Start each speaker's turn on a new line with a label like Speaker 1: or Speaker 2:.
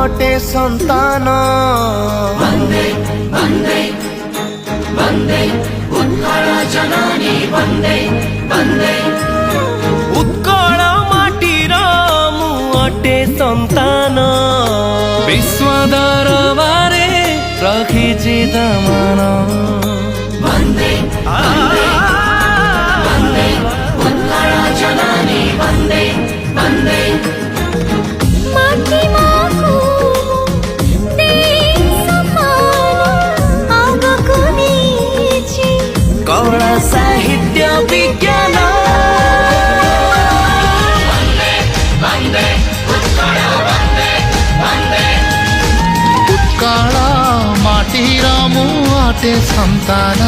Speaker 1: अटे सन्तान
Speaker 2: वन्दे वन्दे वन्दे उत्कल जननी वन्दे वन्दे
Speaker 1: उत्कल माटीर मु अटे सन्तान विश्व दरबारे रखिछि दमन
Speaker 2: वन्दे वन्दे वन्दे उत्कल जननी वन्दे वन्दे
Speaker 1: कला साहित्य विज्ञान
Speaker 2: वन्दे वन्दे उत्कल वन्दे वन्दे
Speaker 3: उत्कल माटीर मु अटे सन्तान